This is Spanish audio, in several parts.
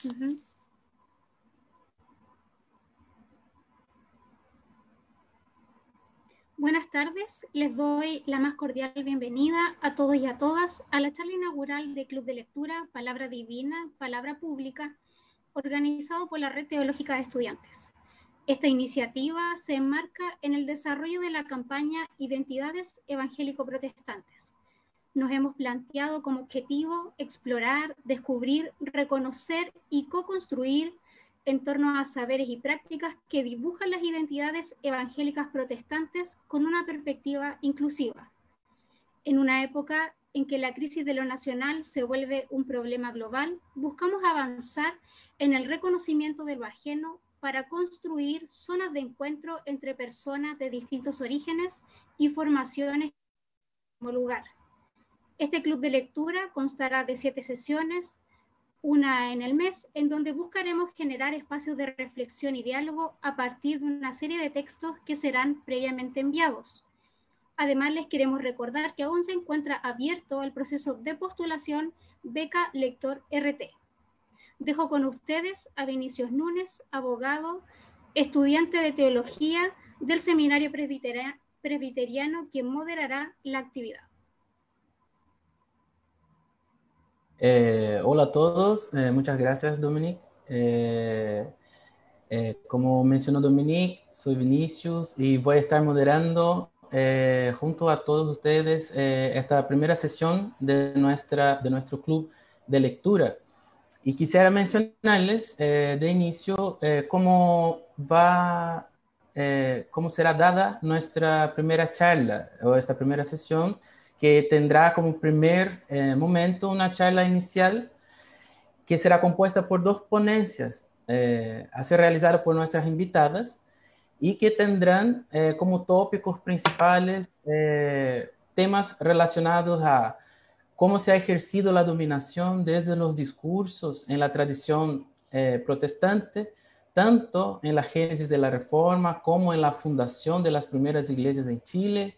Ujú. Buenas tardes, les doy la más cordial bienvenida a todos y a todas a la charla inaugural del Club de Lectura Palabra Divina, Palabra Pública, organizado por la Red Teológica de Estudiantes. Esta iniciativa se enmarca en el desarrollo de la campaña Identidades Evangélico-Protestantes. Nos hemos planteado como objetivo explorar, descubrir, reconocer y co-construir en torno a saberes y prácticas que dibujan las identidades evangélicas protestantes con una perspectiva inclusiva. En una época en que la crisis de lo nacional se vuelve un problema global, buscamos avanzar en el reconocimiento de lo ajeno para construir zonas de encuentro entre personas de distintos orígenes y formaciones como lugar. Este club de lectura constará de 7 sesiones, una en el mes, en donde buscaremos generar espacios de reflexión y diálogo a partir de una serie de textos que serán previamente enviados. Además, les queremos recordar que aún se encuentra abierto el proceso de postulación Beca Lector RT. Dejo con ustedes a Vinicius Núñez, abogado, estudiante de teología del Seminario Presbiteriano, quien moderará la actividad. Hola a todos, muchas gracias Dominic. Como mencionó Dominic, soy Vinicius y voy a estar moderando junto a todos ustedes esta primera sesión de nuestro club de lectura. Y quisiera mencionarles de inicio cómo será dada nuestra primera charla o esta primera sesión, que tendrá como primer momento una charla inicial que será compuesta por 2 ponencias a ser realizadas por nuestras invitadas y que tendrán como tópicos principales temas relacionados a cómo se ha ejercido la dominación desde los discursos en la tradición protestante, tanto en la génesis de la Reforma como en la fundación de las primeras iglesias en Chile,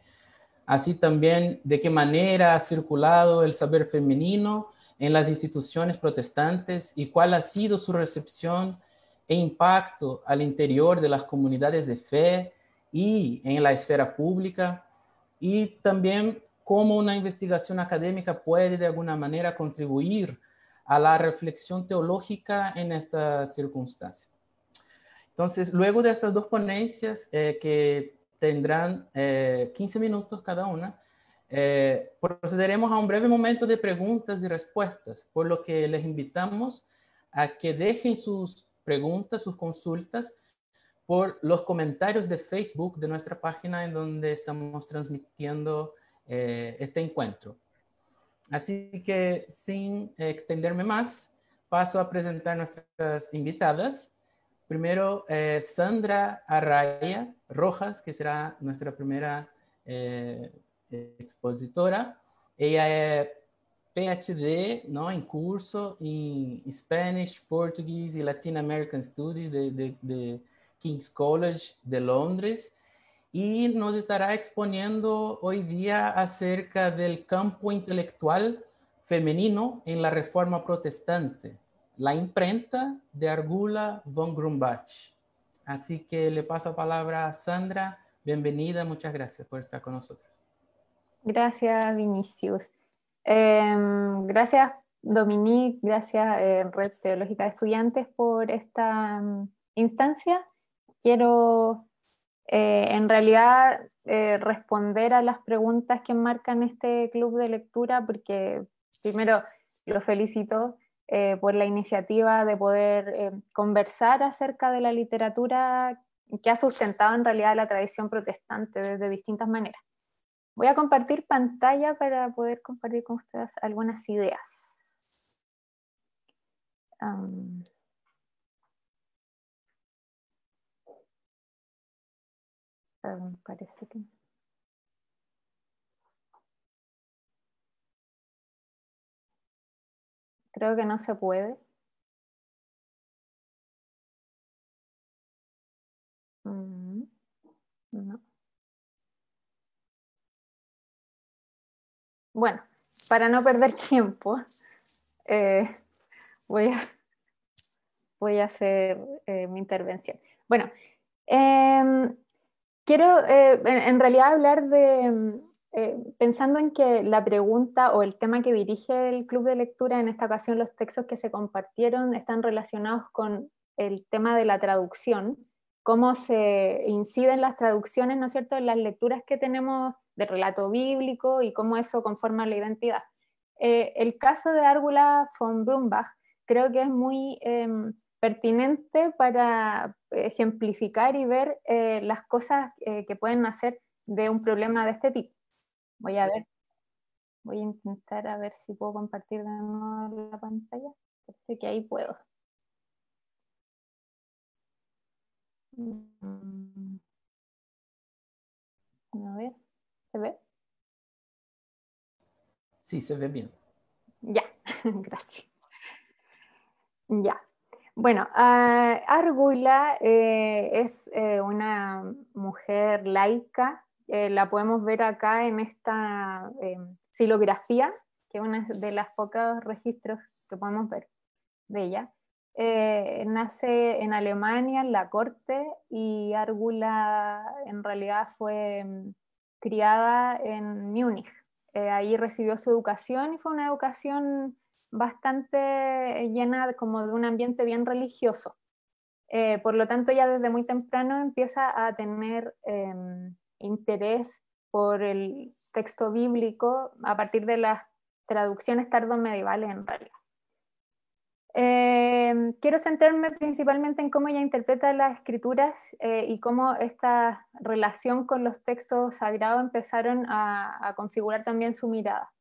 así también de qué manera ha circulado el saber femenino en las instituciones protestantes y cuál ha sido su recepción e impacto al interior de las comunidades de fe y en la esfera pública, y también cómo una investigación académica puede de alguna manera contribuir a la reflexión teológica en esta circunstancia. Entonces, luego de estas 2 ponencias que tendrán 15 minutos cada una, procederemos a un breve momento de preguntas y respuestas, por lo que les invitamos a que dejen sus preguntas, sus consultas, por los comentarios de Facebook de nuestra página en donde estamos transmitiendo este encuentro. Así que sin extenderme más, paso a presentar nuestras invitadas. Primero, Sandra Arraya Rojas, que será nuestra primera expositora. Ella es PhD, ¿no?, en curso en Spanish, Portuguese y Latin American Studies de King's College de Londres, y nos estará exponiendo hoy día acerca del campo intelectual femenino en la Reforma Protestante, la imprenta de Argula von Grumbach. Así que le paso la palabra a Sandra. Bienvenida, muchas gracias por estar con nosotros. Gracias, Vinicius. Gracias, Dominique, gracias, Red Teológica de Estudiantes, por esta instancia. Quiero, en realidad, responder a las preguntas que enmarcan este club de lectura, porque primero lo felicito por la iniciativa de poder conversar acerca de la literatura que ha sustentado en realidad la tradición protestante desde distintas maneras. Voy a compartir pantalla para poder compartir con ustedes algunas ideas. Parece que... Creo que no se puede. No. Bueno, para no perder tiempo, voy a voy a hacer mi intervención. Bueno, quiero en realidad hablar de, pensando en que la pregunta o el tema que dirige el club de lectura, en esta ocasión los textos que se compartieron están relacionados con el tema de la traducción, cómo se inciden las traducciones, ¿no es cierto?, en las lecturas que tenemos del relato bíblico y cómo eso conforma la identidad. El caso de Árgula von Brumbach creo que es muy pertinente para ejemplificar y ver las cosas que pueden hacer de un problema de este tipo. Voy a intentar a ver si puedo compartir de nuevo la pantalla. Parece que ahí puedo. A ver, ¿se ve? Sí, se ve bien. Ya, gracias. Ya. Bueno, Árgula es una mujer laica. La podemos ver acá en esta xilografía, que es uno de los pocos registros que podemos ver de ella. Nace en Alemania, en la corte, y Árgula en realidad fue criada en Múnich. Ahí recibió su educación y fue una educación bastante llena como de un ambiente bien religioso. Por lo tanto, ya desde muy temprano empieza a tener interés por el texto bíblico a partir de las traducciones tardomedievales en realidad. Quiero centrarme principalmente en cómo ella interpreta las escrituras y cómo esta relación con los textos sagrados empezaron a configurar también su mirada.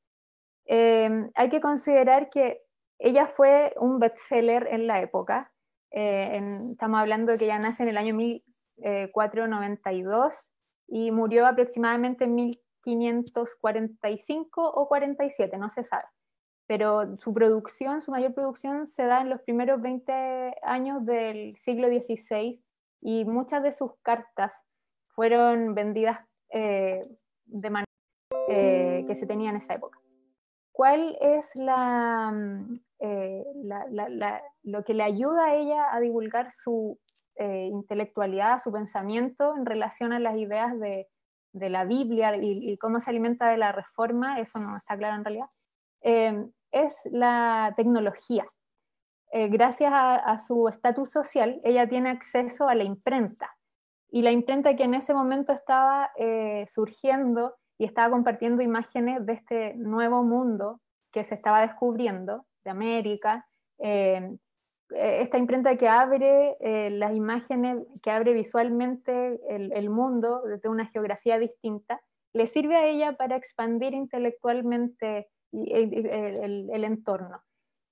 Hay que considerar que ella fue un bestseller en la época. Estamos hablando de que ella nace en el año 1492 y murió aproximadamente en 1545 o 47, no se sabe. Pero su producción, su mayor producción se da en los primeros 20 años del siglo XVI y muchas de sus cartas fueron vendidas de manera que se tenía en esa época. ¿Cuál es lo que le ayuda a ella a divulgar su intelectualidad, su pensamiento en relación a las ideas de la Biblia y cómo se alimenta de la reforma? Eso no está claro en realidad. Es la tecnología. Gracias a su estatus social, ella tiene acceso a la imprenta. Y la imprenta que en ese momento estaba surgiendo y estaba compartiendo imágenes de este nuevo mundo que se estaba descubriendo, de América. Esta imprenta que abre las imágenes, que abre visualmente el mundo desde una geografía distinta, le sirve a ella para expandir intelectualmente el entorno.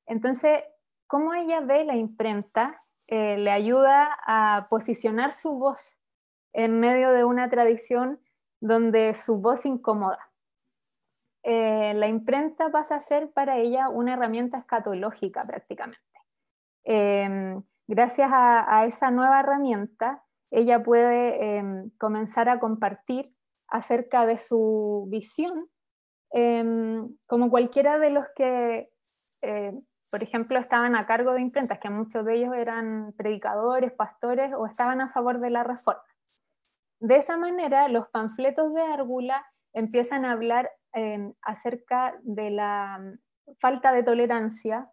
Entonces, cómo ella ve la imprenta le ayuda a posicionar su voz en medio de una tradición donde su voz incomoda. La imprenta pasa a ser para ella una herramienta escatológica prácticamente. Gracias a esa nueva herramienta, ella puede comenzar a compartir acerca de su visión, como cualquiera de los que, por ejemplo, estaban a cargo de imprentas, que muchos de ellos eran predicadores, pastores o estaban a favor de la reforma. De esa manera, los panfletos de Árgula empiezan a hablar acerca de la falta de tolerancia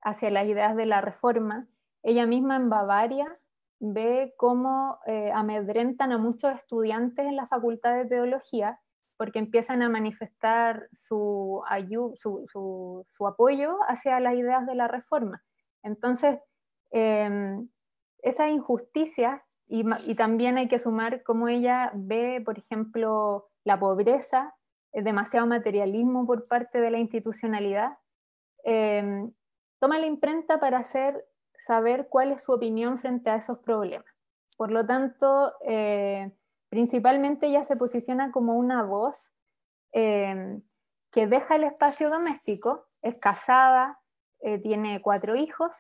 hacia las ideas de la reforma. Ella misma en Bavaria ve cómo amedrentan a muchos estudiantes en la Facultad de Teología porque empiezan a manifestar su apoyo hacia las ideas de la reforma. Entonces, esa injusticia, y también hay que sumar cómo ella ve, por ejemplo, la pobreza, demasiado materialismo por parte de la institucionalidad, toma la imprenta para hacer saber cuál es su opinión frente a esos problemas. Por lo tanto, principalmente ella se posiciona como una voz que deja el espacio doméstico, es casada, tiene 4 hijos,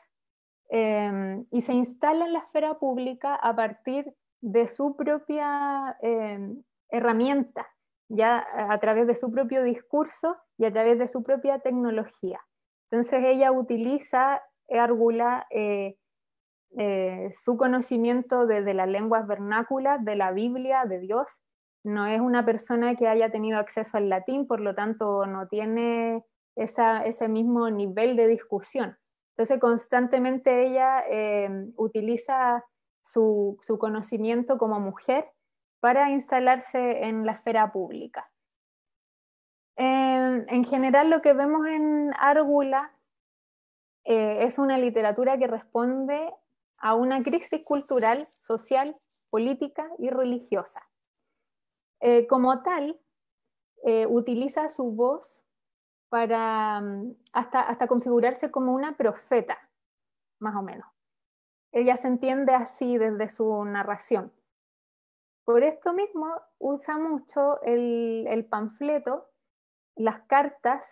y se instala en la esfera pública a partir de su propia herramienta, ya a través de su propio discurso y a través de su propia tecnología. Entonces ella utiliza Árgula su conocimiento de las lenguas vernáculas, de la Biblia, de Dios. No es una persona que haya tenido acceso al latín, por lo tanto no tiene ese mismo nivel de discusión. Entonces constantemente ella utiliza su conocimiento como mujer para instalarse en la esfera pública. En general lo que vemos en Árgula es una literatura que responde a una crisis cultural, social, política y religiosa. Como tal, utiliza su voz para hasta configurarse como una profeta, más o menos. Ella se entiende así desde su narración. Por esto mismo usa mucho el panfleto, las cartas,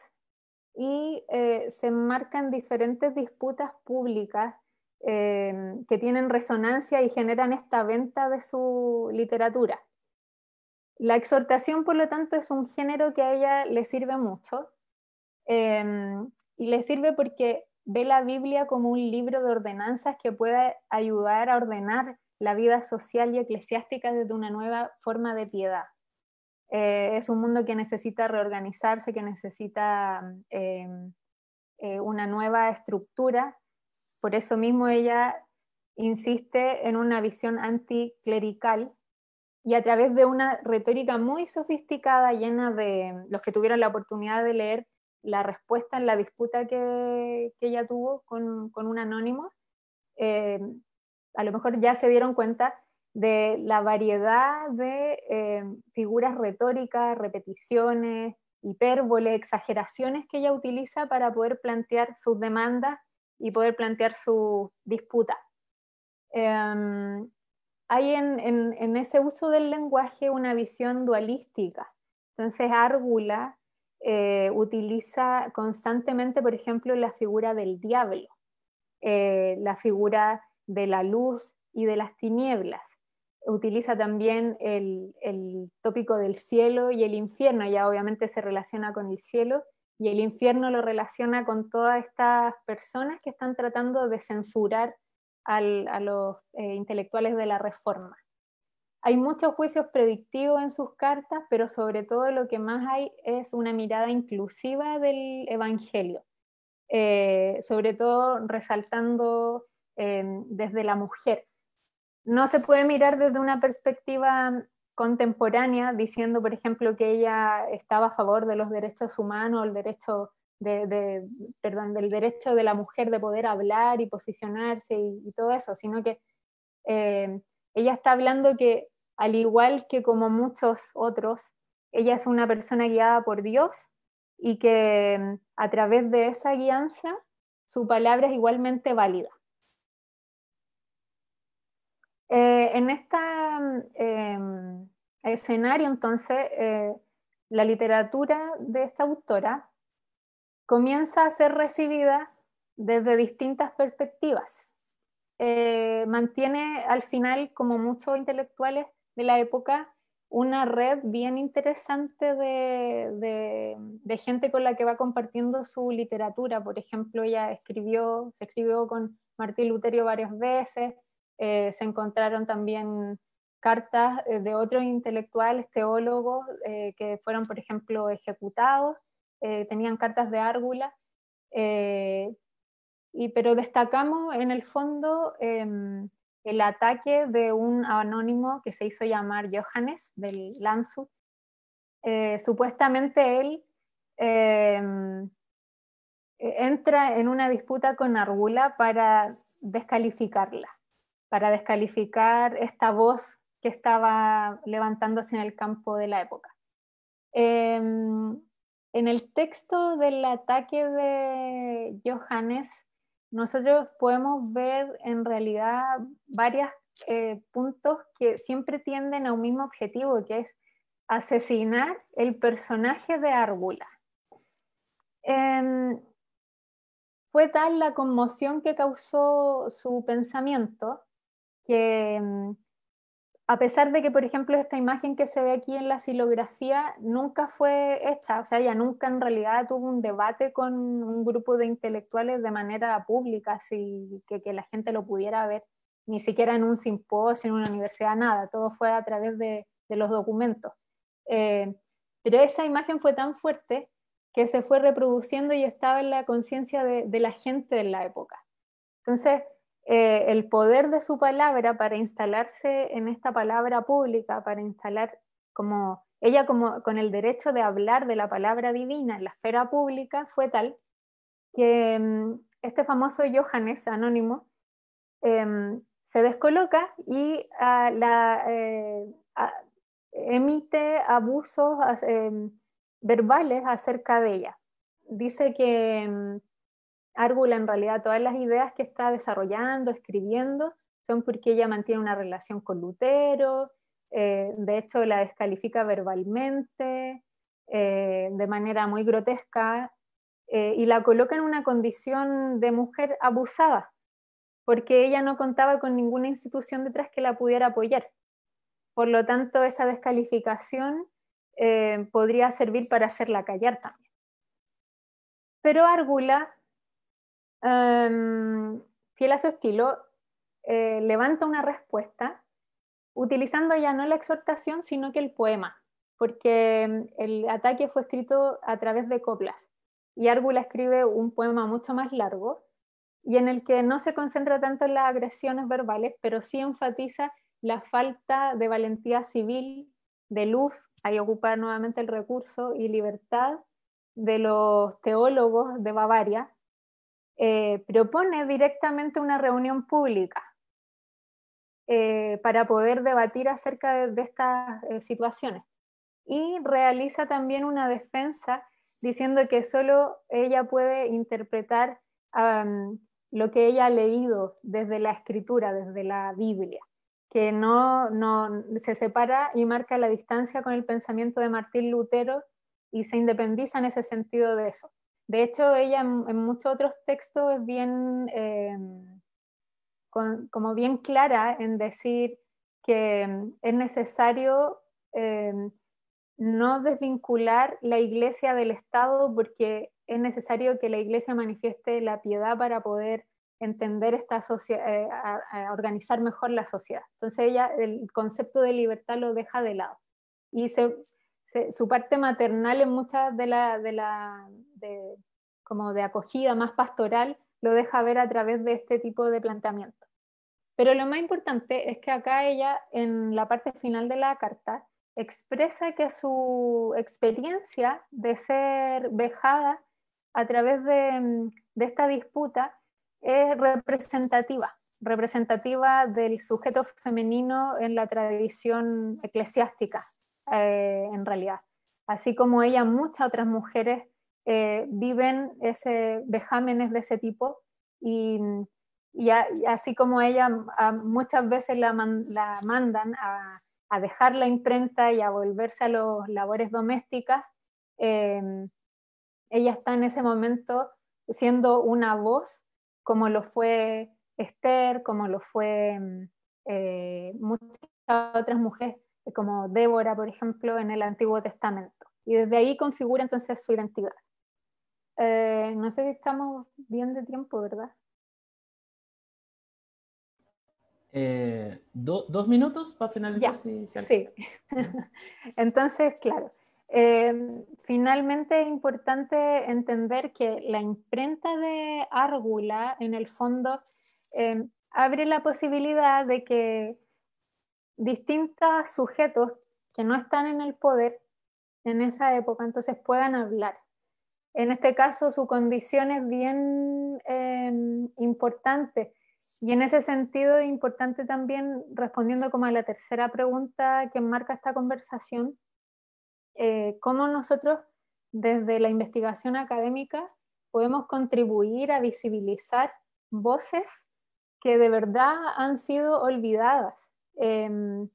y se enmarcan diferentes disputas públicas que tienen resonancia y generan esta venta de su literatura. La exhortación, por lo tanto, es un género que a ella le sirve mucho, y le sirve porque ve la Biblia como un libro de ordenanzas que puede ayudar a ordenar la vida social y eclesiástica desde una nueva forma de piedad. Es un mundo que necesita reorganizarse, que necesita una nueva estructura. Por eso mismo ella insiste en una visión anticlerical, y a través de una retórica muy sofisticada, llena de los que tuvieron la oportunidad de leer la respuesta en la disputa que ella tuvo con un anónimo, a lo mejor ya se dieron cuenta de la variedad de figuras retóricas, repeticiones, hipérboles, exageraciones que ella utiliza para poder plantear sus demandas y poder plantear su disputa. Hay en ese uso del lenguaje una visión dualística. Entonces Árgula utiliza constantemente, por ejemplo, la figura del diablo, la figura de la luz y de las tinieblas. Utiliza también el tópico del cielo y el infierno, ya obviamente se relaciona con el cielo, y el infierno lo relaciona con todas estas personas que están tratando de censurar a los intelectuales de la Reforma. Hay muchos juicios predictivos en sus cartas, pero sobre todo lo que más hay es una mirada inclusiva del Evangelio, sobre todo resaltando desde la mujer. No se puede mirar desde una perspectiva contemporánea, diciendo, por ejemplo, que ella estaba a favor de los derechos humanos, el derecho del derecho de la mujer de poder hablar y posicionarse y todo eso, sino que ella está hablando que, al igual que como muchos otros, ella es una persona guiada por Dios, y que a través de esa guianza su palabra es igualmente válida. En este escenario, entonces, la literatura de esta autora comienza a ser recibida desde distintas perspectivas. Mantiene al final, como muchos intelectuales de la época, una red bien interesante de gente con la que va compartiendo su literatura. Por ejemplo, ella se escribió con Martín Lutero varias veces. Se encontraron también cartas de otros intelectuales, teólogos, que fueron, por ejemplo, ejecutados. Tenían cartas de Árgula, pero destacamos en el fondo el ataque de un anónimo que se hizo llamar Johannes del Landshut. Supuestamente él entra en una disputa con Árgula para descalificarla, para descalificar esta voz que estaba levantándose en el campo de la época. En el texto del ataque de Johannes, nosotros podemos ver en realidad varios puntos que siempre tienden a un mismo objetivo, que es asesinar el personaje de Árgula. Fue tal la conmoción que causó su pensamiento que a pesar de que, por ejemplo, esta imagen que se ve aquí en la xilografía nunca fue hecha, o sea, ella nunca en realidad tuvo un debate con un grupo de intelectuales de manera pública, así que la gente lo pudiera ver, ni siquiera en un simposio, en una universidad, nada, todo fue a través de los documentos. Pero esa imagen fue tan fuerte que se fue reproduciendo y estaba en la conciencia de la gente de la época. Entonces, el poder de su palabra para instalarse en esta palabra pública, para instalar ella con el derecho de hablar de la palabra divina en la esfera pública, fue tal que este famoso Johannes anónimo se descoloca y emite abusos verbales acerca de ella. Dice que Árgula en realidad todas las ideas que está desarrollando, escribiendo, son porque ella mantiene una relación con Lutero, de hecho la descalifica verbalmente, de manera muy grotesca, y la coloca en una condición de mujer abusada, porque ella no contaba con ninguna institución detrás que la pudiera apoyar. Por lo tanto, esa descalificación podría servir para hacerla callar también. Pero Árgula, fiel a su estilo, levanta una respuesta utilizando ya no la exhortación, sino que el poema, porque el ataque fue escrito a través de coplas, y Árgula escribe un poema mucho más largo, y en el que no se concentra tanto en las agresiones verbales, pero sí enfatiza la falta de valentía civil, de luz, ahí ocupa nuevamente el recurso, y libertad de los teólogos de Bavaria. Propone directamente una reunión pública para poder debatir acerca de estas situaciones. Y realiza también una defensa diciendo que solo ella puede interpretar lo que ella ha leído desde la escritura, desde la Biblia, que no se separa y marca la distancia con el pensamiento de Martín Lutero y se independiza en ese sentido de eso. De hecho, ella en muchos otros textos es bien, como bien clara en decir que es necesario no desvincular la iglesia del Estado, porque es necesario que la iglesia manifieste la piedad para poder entender esta sociedad, organizar mejor la sociedad. Entonces ella el concepto de libertad lo deja de lado. Y su parte maternal en muchas como de acogida más pastoral lo deja ver a través de este tipo de planteamiento. Pero lo más importante es que acá ella, en la parte final de la carta, expresa que su experiencia de ser vejada a través de esta disputa es representativa del sujeto femenino en la tradición eclesiástica, en realidad. Así como ella, muchas otras mujeres viven vejámenes de ese tipo, y así como ella muchas veces la mandan a dejar la imprenta y a volverse a las labores domésticas, ella está en ese momento siendo una voz, como lo fue Esther, como lo fue muchas otras mujeres, como Débora, por ejemplo, en el Antiguo Testamento. Y desde ahí configura entonces su identidad. No sé si estamos bien de tiempo, ¿verdad? 2 minutos para finalizar. Sí. Entonces, claro, finalmente es importante entender que la imprenta de Árgula, en el fondo, abre la posibilidad de que distintos sujetos que no están en el poder en esa época, entonces puedan hablar. En este caso, su condición es bien importante. Y en ese sentido es importante también, respondiendo como a la tercera pregunta que enmarca esta conversación, cómo nosotros desde la investigación académica podemos contribuir a visibilizar voces que de verdad han sido olvidadas. Hay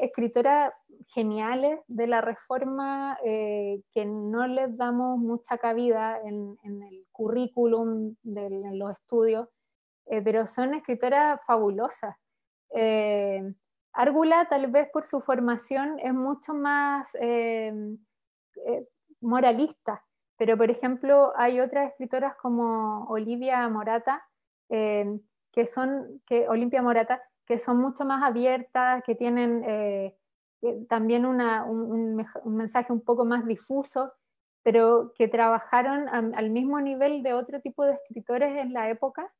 escritoras geniales de la Reforma que no les damos mucha cabida en el currículum en los estudios, pero son escritoras fabulosas. Árgula, tal vez por su formación, es mucho más moralista, pero por ejemplo hay otras escritoras como Olimpia Morata, que son mucho más abiertas, que tienen también un mensaje un poco más difuso, pero que trabajaron al mismo nivel de otro tipo de escritores en la época,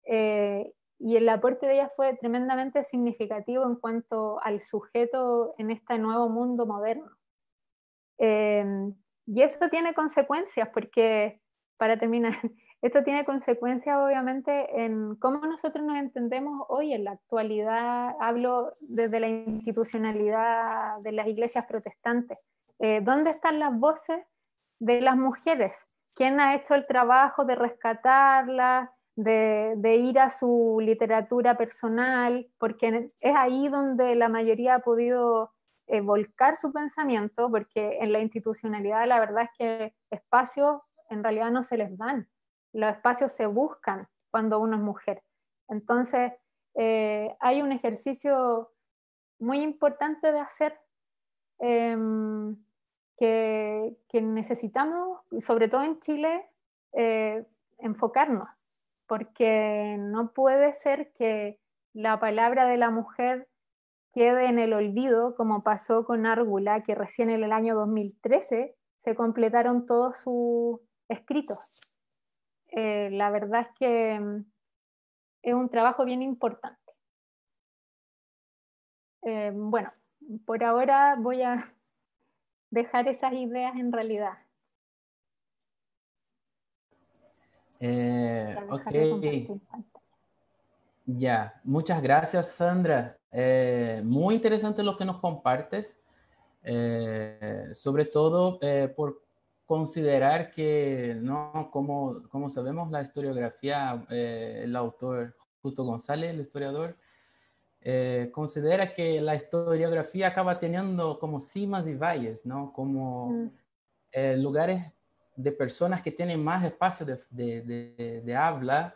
y el aporte de ellas fue tremendamente significativo en cuanto al sujeto en este nuevo mundo moderno. Y eso tiene consecuencias, porque, para terminar, esto tiene consecuencias obviamente en cómo nosotros nos entendemos hoy en la actualidad. Hablo desde la institucionalidad de las iglesias protestantes. ¿Dónde están las voces de las mujeres? ¿Quién ha hecho el trabajo de rescatarlas, de ir a su literatura personal? Porque es ahí donde la mayoría ha podido volcar su pensamiento, porque en la institucionalidad la verdad es que espacios en realidad no se les dan, los espacios se buscan cuando uno es mujer. Entonces hay un ejercicio muy importante de hacer, que necesitamos, sobre todo en Chile, enfocarnos, porque no puede ser que la palabra de la mujer quede en el olvido, como pasó con Árgula, que recién en el año 2013 se completaron todos sus escritos. La verdad es que es un trabajo bien importante. Bueno, por ahora voy a dejar esas ideas en realidad. Ok. Ya, muchas gracias, Sandra. Muy interesante lo que nos compartes, sobre todo por considerar que, ¿no? Como sabemos, la historiografía, el autor Justo González, el historiador, considera que la historiografía acaba teniendo como cimas y valles, ¿no? Como lugares de personas que tienen más espacio de habla,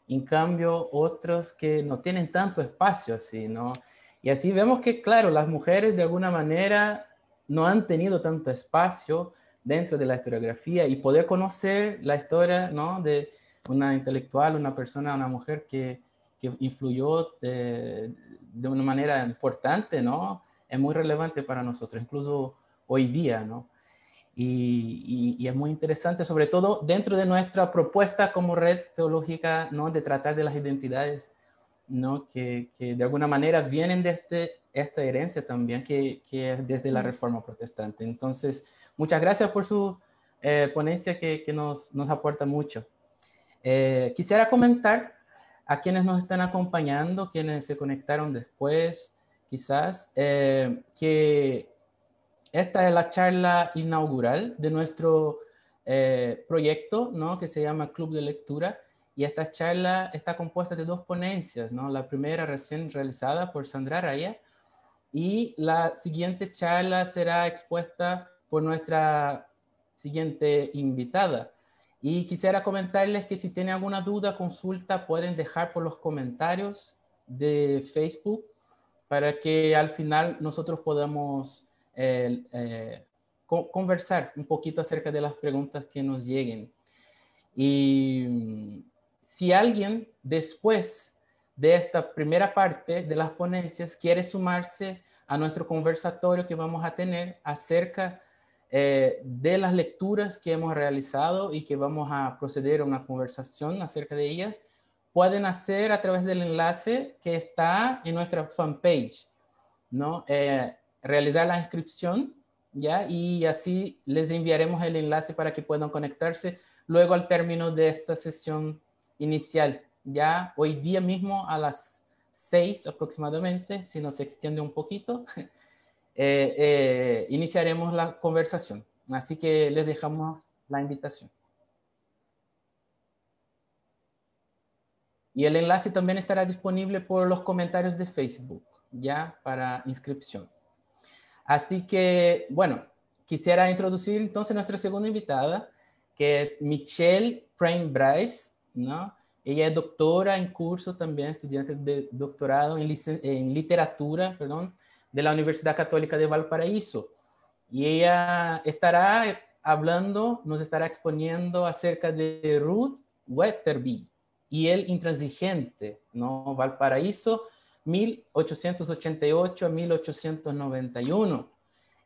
en cambio otros que no tienen tanto espacio así, ¿no? Y así vemos que, claro, las mujeres de alguna manera no han tenido tanto espacio dentro de la historiografía, y poder conocer la historia, ¿no? De una intelectual, una persona, una mujer que influyó de una manera importante, ¿no? Es muy relevante para nosotros, incluso hoy día, ¿no? Y es muy interesante, sobre todo dentro de nuestra propuesta como red teológica, ¿no? De tratar de las identidades, ¿no? Que de alguna manera vienen de esta herencia también, que es desde la Reforma Protestante. Entonces, muchas gracias por su ponencia, que nos aporta mucho. Quisiera comentar a quienes nos están acompañando, quienes se conectaron después, quizás, que esta es la charla inaugural de nuestro proyecto, ¿no? Que se llama Club de Lectura, y esta charla está compuesta de dos ponencias, ¿no? La primera recién realizada por Sandra Raya, y la siguiente charla será expuesta por nuestra siguiente invitada. Y quisiera comentarles que si tienen alguna duda, consulta, pueden dejar por los comentarios de Facebook, para que al final nosotros podamos conversar un poquito acerca de las preguntas que nos lleguen. Y si alguien después de esta primera parte de las ponencias quiere sumarse a nuestro conversatorio que vamos a tener acerca de las lecturas que hemos realizado y que vamos a proceder a una conversación acerca de ellas, pueden hacer a través del enlace que está en nuestra fanpage, ¿no? Realizar la inscripción, ¿ya? Y así les enviaremos el enlace para que puedan conectarse luego al término de esta sesión inicial. Ya hoy día mismo a las 6 aproximadamente, si nos extiende un poquito, iniciaremos la conversación. Así que les dejamos la invitación. Y el enlace también estará disponible por los comentarios de Facebook, ya, para inscripción. Así que, bueno, quisiera introducir entonces nuestra segunda invitada, que es Michelle Payne-Bryce, ¿no? Ella es doctora en curso también, estudiante de doctorado en literatura, perdón, de la Universidad Católica de Valparaíso. Y ella estará hablando, nos estará exponiendo acerca de Ruth Weatherby y el intransigente, ¿no? Valparaíso, 1888 a 1891,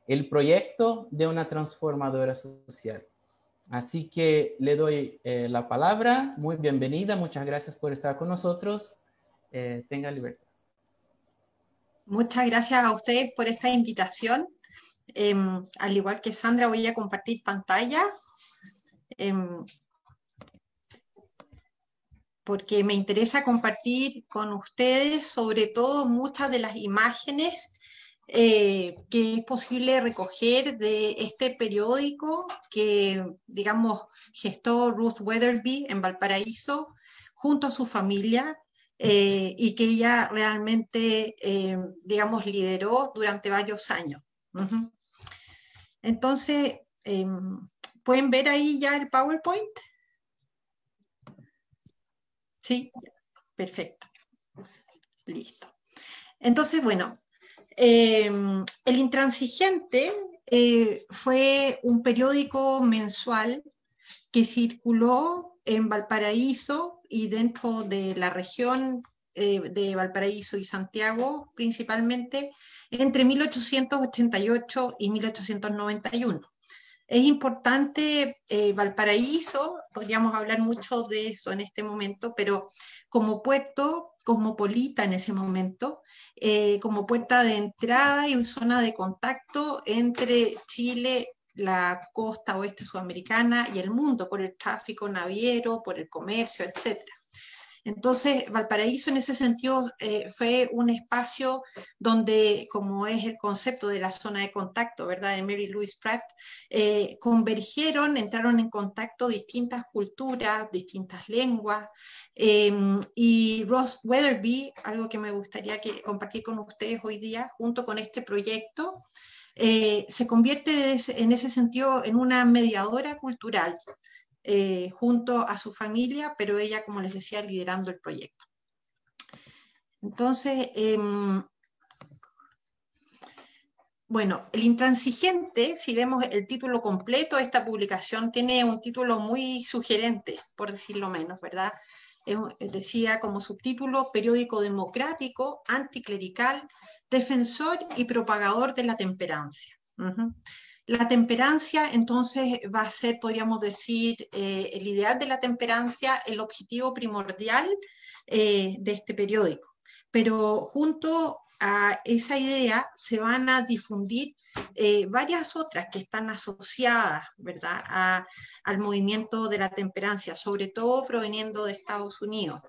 el proyecto de una transformadora social. Así que le doy la palabra. Muy bienvenida, muchas gracias por estar con nosotros. Tenga libertad. Muchas gracias a ustedes por esta invitación. Al igual que Sandra, voy a compartir pantalla porque me interesa compartir con ustedes sobre todo muchas de las imágenes que es posible recoger de este periódico que, digamos, gestó Ruth Weatherby en Valparaíso junto a su familia y que ella realmente, digamos, lideró durante varios años. Entonces, ¿pueden ver ahí ya el PowerPoint? Sí, perfecto. Listo. Entonces, bueno, El Intransigente fue un periódico mensual que circuló en Valparaíso y dentro de la región de Valparaíso y Santiago, principalmente, entre 1888 y 1891. Es importante Valparaíso, podríamos hablar mucho de eso en este momento, pero como puerto cosmopolita en ese momento, como puerta de entrada y zona de contacto entre Chile, la costa oeste sudamericana y el mundo, por el tráfico naviero, por el comercio, etc. Entonces, Valparaíso en ese sentido fue un espacio donde, como es el concepto de la zona de contacto, ¿verdad?, de Mary Louise Pratt, convergieron, entraron en contacto distintas culturas, distintas lenguas, y Ruth Weatherby, algo que me gustaría compartir con ustedes hoy día, junto con este proyecto, se convierte en ese sentido en una mediadora cultural, junto a su familia, pero ella, como les decía, liderando el proyecto. Entonces, bueno, El Intransigente, si vemos el título completo, esta publicación tiene un título muy sugerente, por decirlo menos, ¿verdad? Decía como subtítulo: periódico democrático, anticlerical, defensor y propagador de la temperancia. La temperancia, entonces, va a ser, podríamos decir, el ideal de la temperancia, el objetivo primordial de este periódico. Pero junto a esa idea se van a difundir varias otras que están asociadas, ¿verdad?, al movimiento de la temperancia, sobre todo proveniendo de Estados Unidos,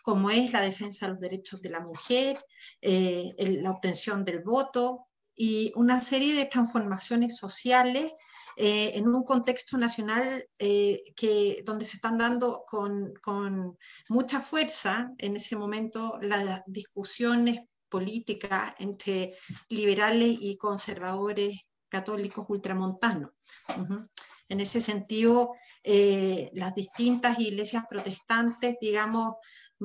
como es la defensa de los derechos de la mujer, la obtención del voto, y una serie de transformaciones sociales en un contexto nacional donde se están dando con mucha fuerza en ese momento las discusiones políticas entre liberales y conservadores católicos ultramontanos. En ese sentido, las distintas iglesias protestantes, digamos,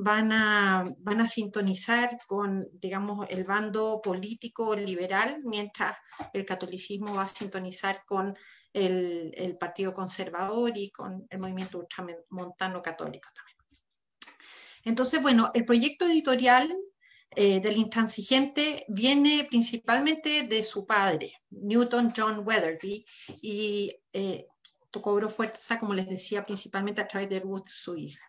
van a sintonizar con, digamos, el bando político liberal, mientras el catolicismo va a sintonizar con el Partido Conservador y con el movimiento ultramontano católico también. Entonces, bueno, el proyecto editorial del Intransigente viene principalmente de su padre, Newton John Weatherby, y cobró fuerza, como les decía, principalmente a través de Ruth, su hija.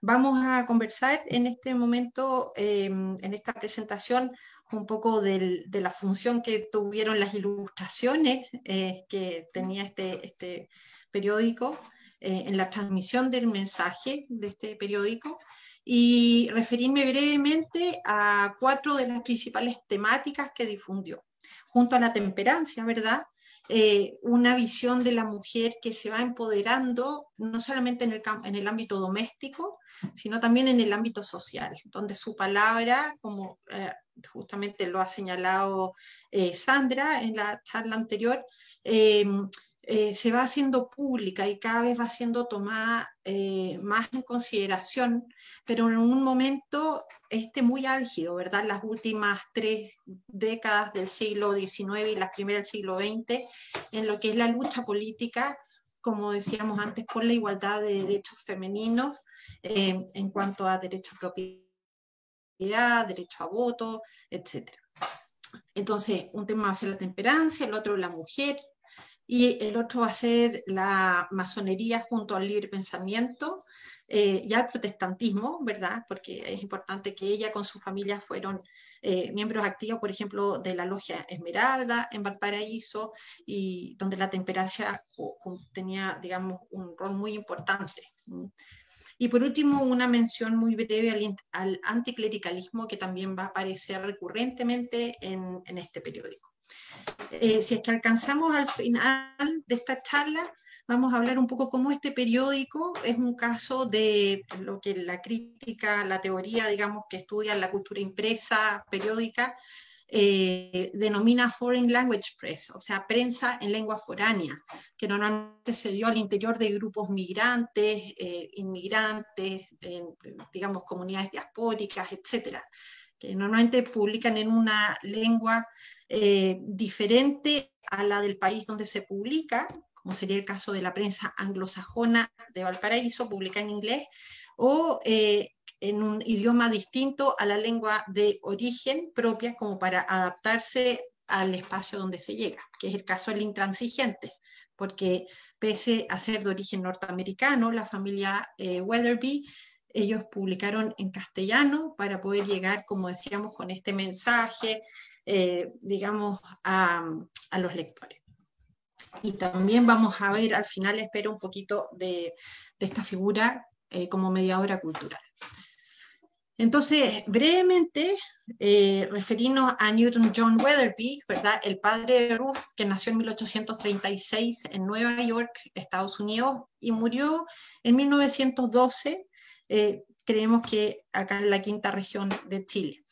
Vamos a conversar en este momento, en esta presentación, un poco de la función que tuvieron las ilustraciones que tenía este periódico en la transmisión del mensaje de este periódico, y referirme brevemente a 4 de las principales temáticas que difundió. Junto a la temperancia, ¿verdad?, una visión de la mujer que se va empoderando no solamente en el ámbito doméstico, sino también en el ámbito social, donde su palabra, como justamente lo ha señalado Sandra en la charla anterior, se va haciendo pública y cada vez va siendo tomada más en consideración, pero en un momento muy álgido, ¿verdad? Las últimas 3 décadas del siglo XIX y las primeras del siglo XX, en lo que es la lucha política, como decíamos antes, por la igualdad de derechos femeninos, en cuanto a derecho a propiedad, derecho a voto, etc. Entonces, un tema va a ser la temperancia, el otro la mujer, y el otro va a ser la masonería junto al libre pensamiento y al protestantismo, ¿verdad? Porque es importante que ella con su familia fueron miembros activos, por ejemplo, de la Logia Esmeralda en Valparaíso, y donde la temperancia tenía, digamos, un rol muy importante. Y por último, una mención muy breve al anticlericalismo, que también va a aparecer recurrentemente en este periódico. Si es que alcanzamos al final de esta charla, vamos a hablar un poco cómo este periódico es un caso de lo que la crítica, la teoría, digamos, que estudia la cultura impresa, periódica, denomina Foreign Language Press, o sea, prensa en lengua foránea, que normalmente se dio al interior de grupos migrantes, inmigrantes, digamos, comunidades diaspóricas, etcétera, que normalmente publican en una lengua diferente a la del país donde se publica, como sería el caso de la prensa anglosajona de Valparaíso, publica en inglés, o en un idioma distinto a la lengua de origen propia, como para adaptarse al espacio donde se llega, que es el caso del Intransigente, porque pese a ser de origen norteamericano, la familia Weatherby, ellos publicaron en castellano para poder llegar, como decíamos, con este mensaje, digamos, a los lectores. Y también vamos a ver al final, espero, un poquito de esta figura como mediadora cultural. Entonces, brevemente, referirnos a Newton John Weatherby, ¿verdad? El padre de Ruth, que nació en 1836 en Nueva York, Estados Unidos, y murió en 1912, creemos que acá en la quinta región de Chile.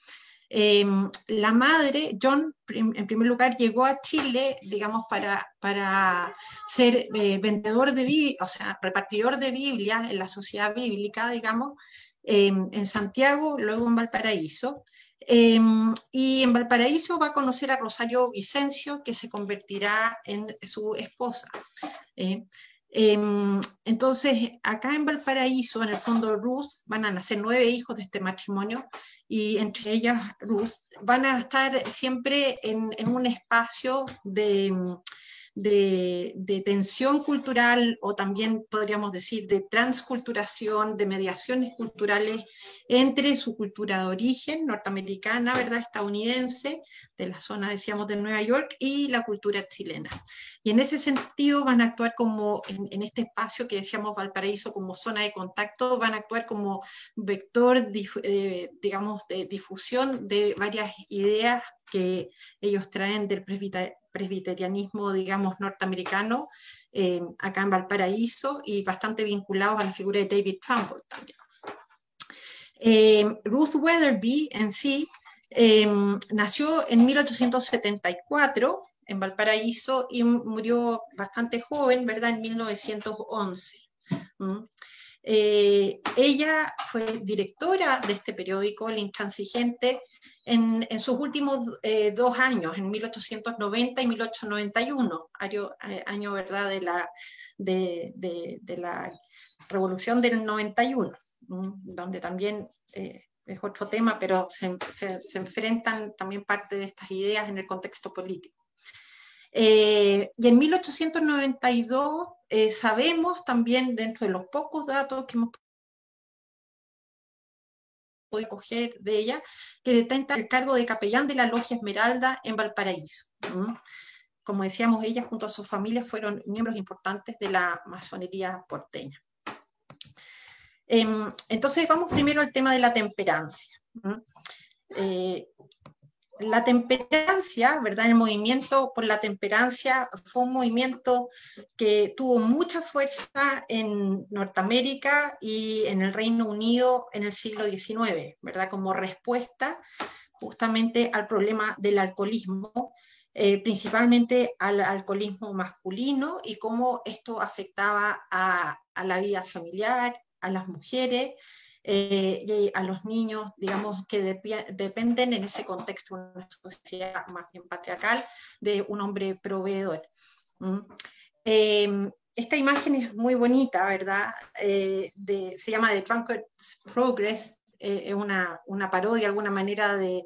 La madre, John, en primer lugar, llegó a Chile, digamos, para ser vendedor de Biblia, o sea, repartidor de Biblia en la sociedad bíblica, digamos, en Santiago, luego en Valparaíso. Y en Valparaíso va a conocer a Rosario Vicencio, que se convertirá en su esposa. Entonces, acá en Valparaíso, en el fondo, Ruth, van a nacer 9 hijos de este matrimonio, y entre ellas Ruth, van a estar siempre en un espacio de tensión cultural, o también podríamos decir de transculturación, de mediaciones culturales entre su cultura de origen norteamericana, ¿verdad?, estadounidense, de la zona, decíamos, de Nueva York, y la cultura chilena. Y en ese sentido van a actuar como, en este espacio que decíamos Valparaíso como zona de contacto, van a actuar como vector, digamos, de difusión de varias ideas que ellos traen del presbiterianismo, digamos, norteamericano, acá en Valparaíso, y bastante vinculados a la figura de David Trumbull también. Ruth Weatherby en sí nació en 1874 en Valparaíso y murió bastante joven, ¿verdad?, en 1911. Ella fue directora de este periódico, El Intransigente, en sus últimos 2 años, en 1890 y 1891, año ¿verdad?, de la Revolución del 91, donde también es otro tema, pero se enfrentan también parte de estas ideas en el contexto político. Y en 1892 sabemos también, dentro de los pocos datos que hemos podido coger de ella, que detenta el cargo de capellán de la Logia Esmeralda en Valparaíso. Como decíamos, ella junto a su familia fueron miembros importantes de la masonería porteña. Entonces vamos primero al tema de la temperancia. La temperancia, ¿verdad?, el movimiento por la temperancia fue un movimiento que tuvo mucha fuerza en Norteamérica y en el Reino Unido en el siglo XIX, ¿verdad?, como respuesta justamente al problema del alcoholismo, principalmente al alcoholismo masculino y cómo esto afectaba a la vida familiar, a las mujeres y a los niños, digamos, que dependen en ese contexto de una sociedad más bien patriarcal de un hombre proveedor. Esta imagen es muy bonita, ¿verdad? Se llama The Drunkard's Progress, es una parodia de alguna manera de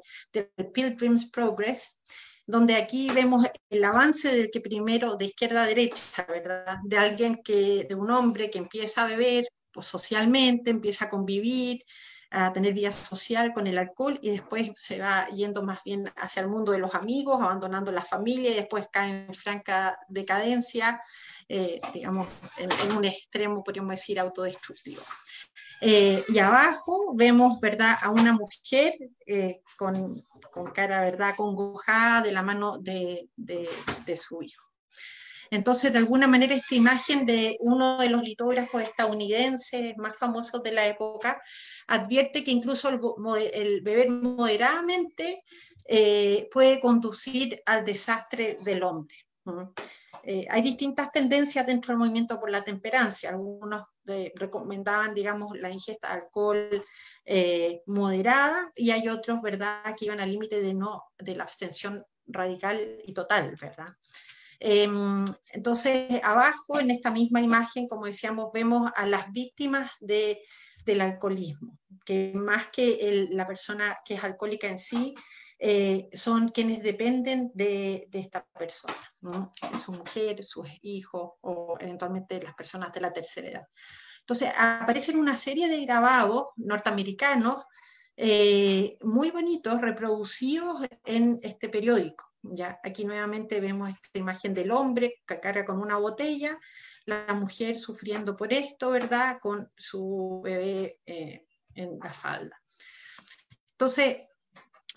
Pilgrim's Progress, donde aquí vemos el avance del que primero, de izquierda a derecha, ¿verdad? De un hombre que empieza a beber pues, socialmente, empieza a convivir, a tener vida social con el alcohol y después se va yendo más bien hacia el mundo de los amigos, abandonando la familia y después cae en franca decadencia, digamos, en un extremo, podríamos decir, autodestructivo. Y abajo vemos, ¿verdad?, a una mujer con cara, ¿verdad?, congojada de la mano de su hijo. Entonces, de alguna manera, esta imagen de uno de los litógrafos estadounidenses más famosos de la época advierte que incluso el beber moderadamente puede conducir al desastre del hombre. Hay distintas tendencias dentro del movimiento por la temperancia. Algunos recomendaban, digamos, la ingesta de alcohol moderada y hay otros, ¿verdad?, que iban al límite de la abstención radical y total, ¿verdad? Entonces, abajo, en esta misma imagen, como decíamos, vemos a las víctimas del alcoholismo, que más que la persona que es alcohólica en sí, son quienes dependen de esta persona, ¿no? Su mujer, sus hijos o eventualmente las personas de la tercera edad. Entonces, aparecen una serie de grabados norteamericanos muy bonitos, reproducidos en este periódico. ¿Ya? Aquí nuevamente vemos esta imagen del hombre que carga con una botella, la mujer sufriendo por esto, ¿verdad?, con su bebé en la falda. Entonces,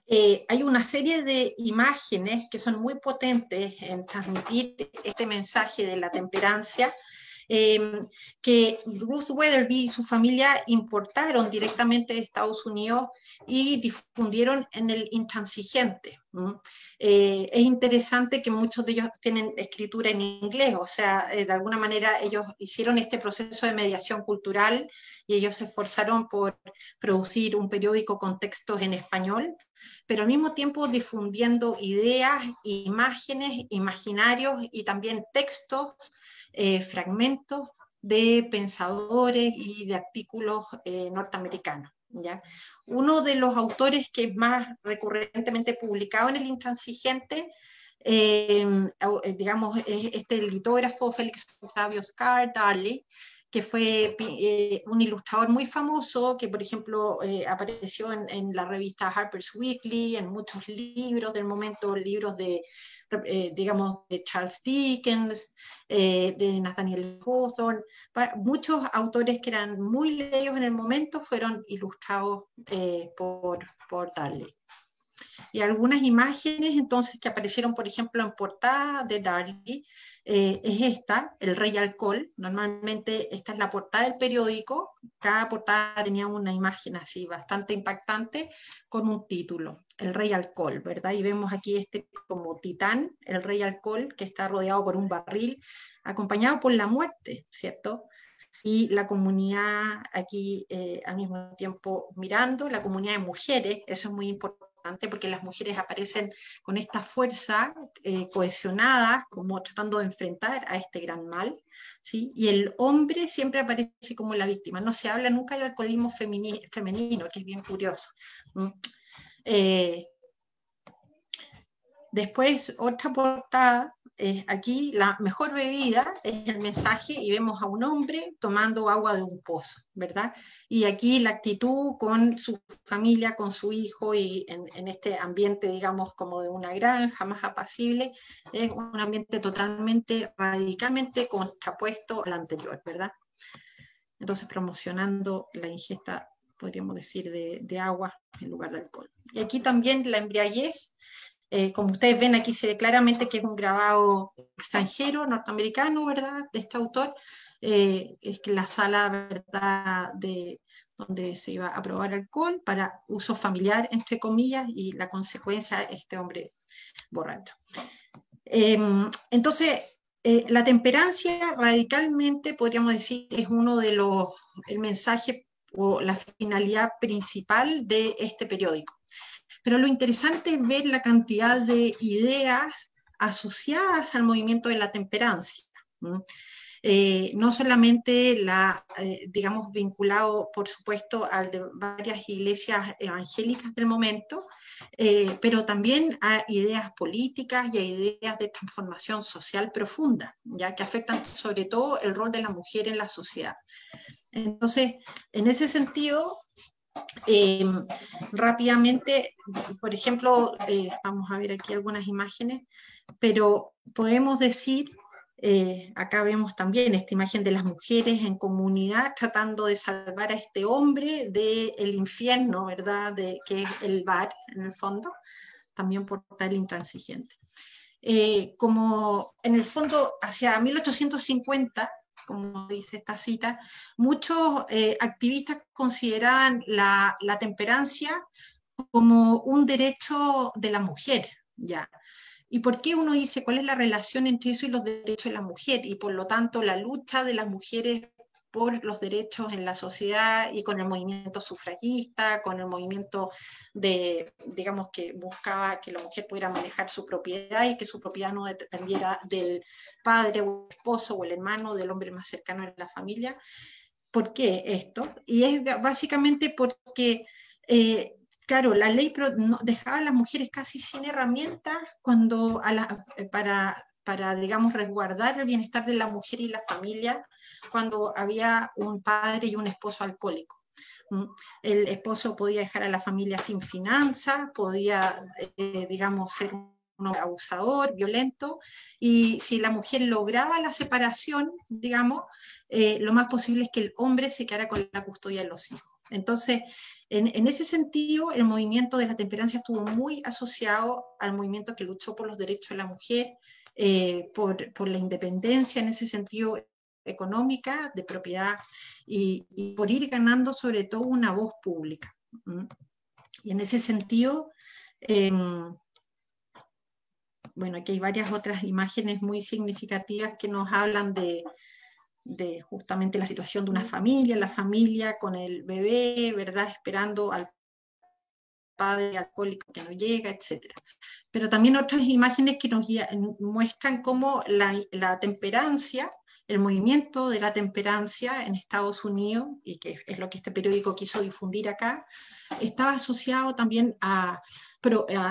hay una serie de imágenes que son muy potentes en transmitir este mensaje de la temperancia, que Ruth Weatherby y su familia importaron directamente de Estados Unidos y difundieron en el Intransigente. Es interesante que muchos de ellos tienen escritura en inglés, o sea, de alguna manera ellos hicieron este proceso de mediación cultural y ellos se esforzaron por producir un periódico con textos en español, pero al mismo tiempo difundiendo ideas, imágenes, imaginarios y también textos, fragmentos de pensadores y de artículos norteamericanos. ¿Ya? Uno de los autores que es más recurrentemente publicado en el Intransigente, digamos, es este litógrafo Félix Octavio Scar Darley, que fue un ilustrador muy famoso, que por ejemplo apareció en la revista Harper's Weekly, en muchos libros del momento, libros de, digamos, de Charles Dickens, de Nathaniel Hawthorne, muchos autores que eran muy leídos en el momento fueron ilustrados por Darley. Y algunas imágenes entonces que aparecieron, por ejemplo, en portada de Darley, es esta, el Rey Alcohol. Normalmente esta es la portada del periódico, cada portada tenía una imagen así bastante impactante con un título, el Rey Alcohol, ¿verdad? Y vemos aquí este como titán, el Rey Alcohol, que está rodeado por un barril, acompañado por la muerte, ¿cierto? Y la comunidad aquí al mismo tiempo mirando, la comunidad de mujeres, eso es muy importante porque las mujeres aparecen con esta fuerza cohesionadas, como tratando de enfrentar a este gran mal, ¿sí? Y el hombre siempre aparece como la víctima, no se habla nunca del alcoholismo femenino, que es bien curioso. Después, otra portada, aquí la mejor bebida es el mensaje y vemos a un hombre tomando agua de un pozo, ¿verdad? Y aquí la actitud con su familia, con su hijo y en este ambiente, digamos, como de una granja más apacible, es un ambiente totalmente, radicalmente contrapuesto al anterior, ¿verdad? Entonces, promocionando la ingesta, podríamos decir, de agua en lugar de alcohol. Y aquí también la embriaguez. Como ustedes ven, aquí se ve claramente que es un grabado extranjero, norteamericano, ¿verdad?, de este autor. Es que la sala, ¿verdad?, donde se iba a probar alcohol para uso familiar, entre comillas, y la consecuencia, este hombre borracho. Entonces, la temperancia radicalmente, podríamos decir, es uno de el mensaje o la finalidad principal de este periódico. Pero lo interesante es ver la cantidad de ideas asociadas al movimiento de la temperancia. No solamente digamos, vinculado, por supuesto, al de varias iglesias evangélicas del momento, pero también a ideas políticas y a ideas de transformación social profunda, ya que afectan sobre todo el rol de la mujer en la sociedad. Entonces, en ese sentido, rápidamente, por ejemplo, vamos a ver aquí algunas imágenes, pero podemos decir, acá vemos también esta imagen de las mujeres en comunidad tratando de salvar a este hombre del infierno, ¿verdad? Que es el bar, en el fondo, también por tal intransigente. Como en el fondo, hacia 1850, como dice esta cita, muchos activistas consideraban la temperancia como un derecho de la mujer, ¿ya? ¿Y por qué uno dice cuál es la relación entre eso y los derechos de la mujer? Y por lo tanto la lucha de las mujeres por los derechos en la sociedad y con el movimiento sufragista, con el movimiento digamos, que buscaba que la mujer pudiera manejar su propiedad y que su propiedad no dependiera del padre o el esposo o el hermano, del hombre más cercano en la familia. ¿Por qué esto? Y es básicamente porque claro, la ley dejaba a las mujeres casi sin herramientas para, digamos, resguardar el bienestar de la mujer y la familia cuando había un padre y un esposo alcohólico. El esposo podía dejar a la familia sin finanzas, podía, digamos, ser un abusador, violento, y si la mujer lograba la separación, digamos, lo más posible es que el hombre se quedara con la custodia de los hijos. Entonces, en ese sentido, el movimiento de la temperancia estuvo muy asociado al movimiento que luchó por los derechos de la mujer, por la independencia en ese sentido económica, de propiedad, y por ir ganando sobre todo una voz pública. Y en ese sentido, bueno, aquí hay varias otras imágenes muy significativas que nos hablan de justamente la situación de una familia, la familia con el bebé, ¿verdad? Esperando al padre alcohólico que no llega, etc. Pero también otras imágenes que nos muestran cómo la temperancia, el movimiento de la temperancia en Estados Unidos, y que es lo que este periódico quiso difundir acá, estaba asociado también a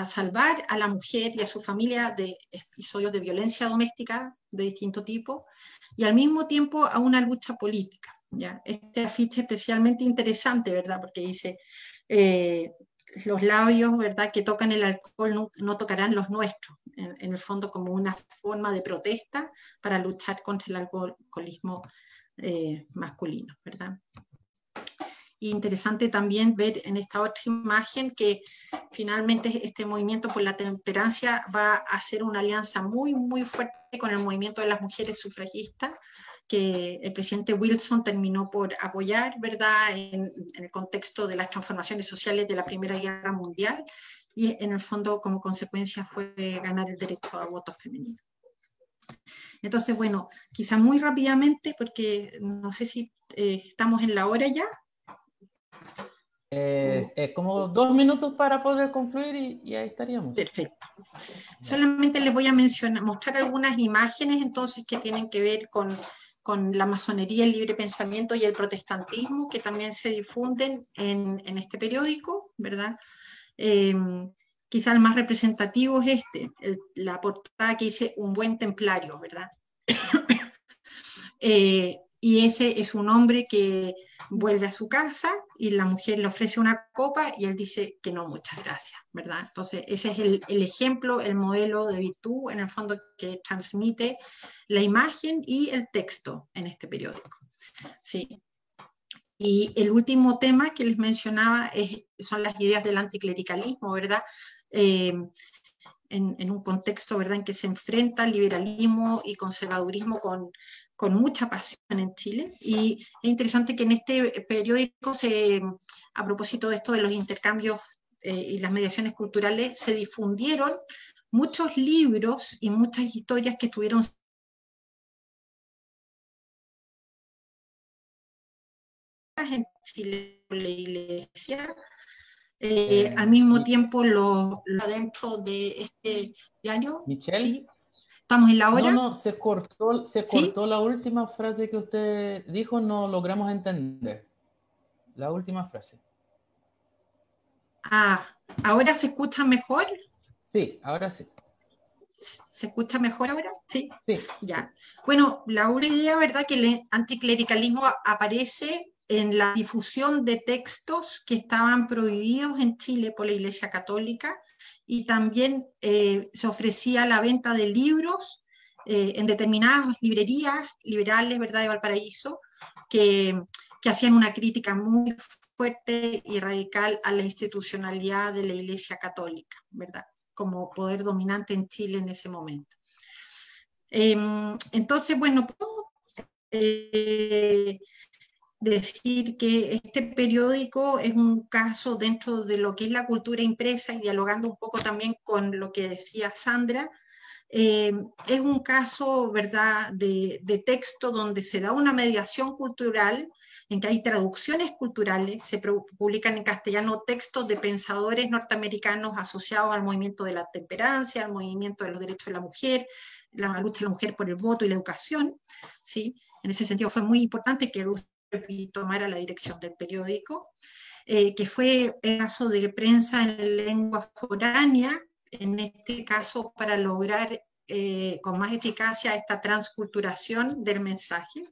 salvar a la mujer y a su familia de episodios de violencia doméstica de distinto tipo, y al mismo tiempo a una lucha política, ¿ya? Este afiche es especialmente interesante, ¿verdad? Porque dice, los labios, ¿verdad?, que tocan el alcohol no tocarán los nuestros, en el fondo como una forma de protesta para luchar contra el alcoholismo masculino, ¿verdad? Y interesante también ver en esta otra imagen que finalmente este movimiento por la temperancia va a hacer una alianza muy, muy fuerte con el movimiento de las mujeres sufragistas, que el presidente Wilson terminó por apoyar, ¿verdad?, en el contexto de las transformaciones sociales de la Primera Guerra Mundial, y en el fondo como consecuencia fue ganar el derecho a voto femenino. Entonces, bueno, quizás muy rápidamente, porque no sé si estamos en la hora ya. Como 2 minutos para poder concluir y ahí estaríamos. Perfecto. Solamente les voy a mostrar algunas imágenes entonces que tienen que ver con la masonería, el libre pensamiento y el protestantismo, que también se difunden en este periódico, ¿verdad? Quizá el más representativo es la portada que dice un buen templario, ¿verdad? Y ese es un hombre que vuelve a su casa y la mujer le ofrece una copa y él dice que no, muchas gracias, ¿verdad? Entonces ese es el ejemplo, el modelo de virtud en el fondo que transmite la imagen y el texto en este periódico, ¿sí? Y el último tema que les mencionaba son las ideas del anticlericalismo, ¿verdad? En un contexto, ¿verdad?, en que se enfrenta el liberalismo y conservadurismo con mucha pasión en Chile, y es interesante que en este periódico a propósito de esto de los intercambios y las mediaciones culturales, se difundieron muchos libros y muchas historias que estuvieron en Chile por la Iglesia, al mismo tiempo dentro de este diario. Michelle, ¿Sí? ¿Estamos en la hora? no, se cortó ¿Sí? la última frase que usted dijo, no logramos entender. La última frase. Ah, ¿ahora se escucha mejor? Sí, ahora sí. ¿Se escucha mejor ahora? Sí, Sí, ya. sí. Bueno, la idea, ¿verdad?, que el anticlericalismo aparece en la difusión de textos que estaban prohibidos en Chile por la Iglesia Católica, y también se ofrecía la venta de libros en determinadas librerías liberales, ¿verdad?, de Valparaíso, que hacían una crítica muy fuerte y radical a la institucionalidad de la Iglesia Católica, ¿verdad?, como poder dominante en Chile en ese momento. Entonces, bueno, decir que este periódico es un caso dentro de lo que es la cultura impresa, y dialogando un poco también con lo que decía Sandra, es un caso, ¿verdad?, de texto donde se da una mediación cultural, en que hay traducciones culturales, se publican en castellano textos de pensadores norteamericanos asociados al movimiento de la temperancia, al movimiento de los derechos de la mujer, la lucha de la mujer por el voto y la educación, ¿sí? En ese sentido fue muy importante que Rustrepi tomara la dirección del periódico, que fue el caso de prensa en lengua foránea, en este caso para lograr con más eficacia esta transculturación del mensaje,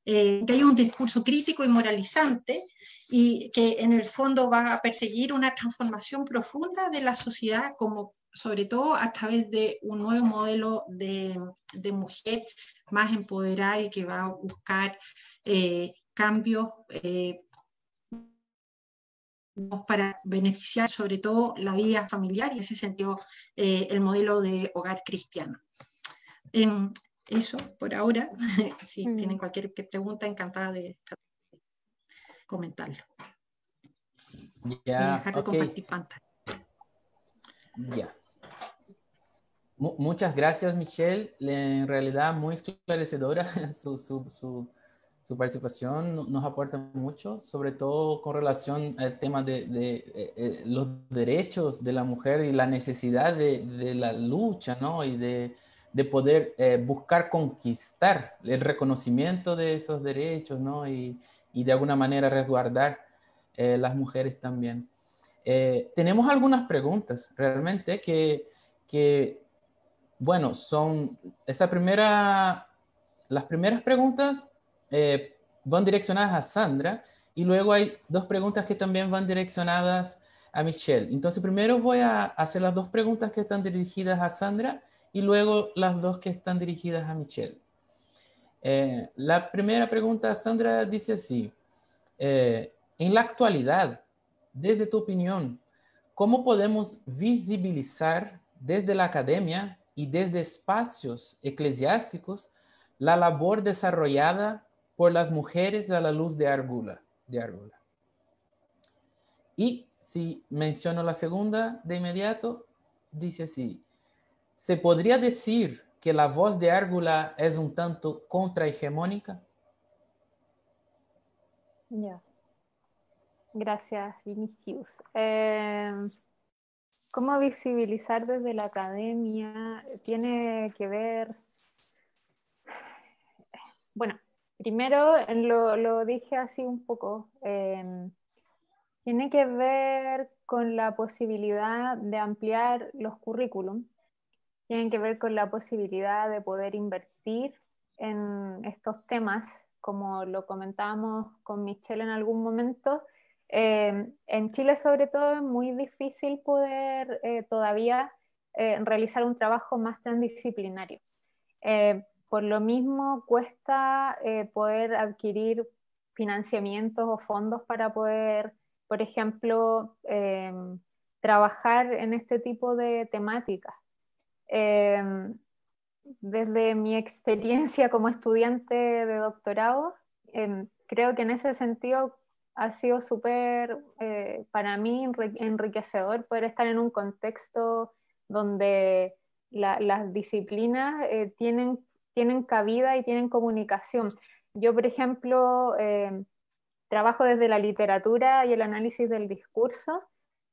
que hay un discurso crítico y moralizante, y que en el fondo va a perseguir una transformación profunda de la sociedad, como sobre todo a través de un nuevo modelo de mujer más empoderada, y que va a buscar cambios para beneficiar sobre todo la vida familiar, y en ese sentido el modelo de hogar cristiano. Eso por ahora. Si tienen cualquier pregunta, encantada de comentarlo. Ya, Dejar de compartir pantalla. Ya. Muchas gracias, Michelle. En realidad, muy esclarecedora su participación, nos aporta mucho, sobre todo con relación al tema de los derechos de la mujer y la necesidad de la lucha, ¿no? Y de poder buscar conquistar el reconocimiento de esos derechos, ¿no? Y de alguna manera resguardar las mujeres también. Tenemos algunas preguntas realmente que bueno, son las primeras preguntas van direccionadas a Sandra, y luego hay dos preguntas que también van direccionadas a Michelle. Entonces primero voy a hacer las dos preguntas que están dirigidas a Sandra, y luego las dos que están dirigidas a Michelle. La primera pregunta, Sandra, dice así: en la actualidad, desde tu opinión, ¿cómo podemos visibilizar desde la academia y desde espacios eclesiásticos la labor desarrollada por las mujeres a la luz de Argula? Y si menciono la segunda de inmediato, dice así: ¿se podría decir que la voz de Argula es un tanto contrahegemónica? Ya. Gracias, Vinicius. ¿Cómo visibilizar desde la academia? Tiene que ver, bueno, primero lo dije así un poco, tiene que ver con la posibilidad de ampliar los currículum, tienen que ver con la posibilidad de poder invertir en estos temas, como lo comentábamos con Michelle en algún momento. En Chile sobre todo es muy difícil poder todavía realizar un trabajo más transdisciplinario. Por lo mismo cuesta poder adquirir financiamientos o fondos para poder, por ejemplo, trabajar en este tipo de temáticas. Desde mi experiencia como estudiante de doctorado, creo que en ese sentido ha sido súper para mí enriquecedor poder estar en un contexto donde las disciplinas tienen cabida y tienen comunicación. Yo, por ejemplo, trabajo desde la literatura y el análisis del discurso.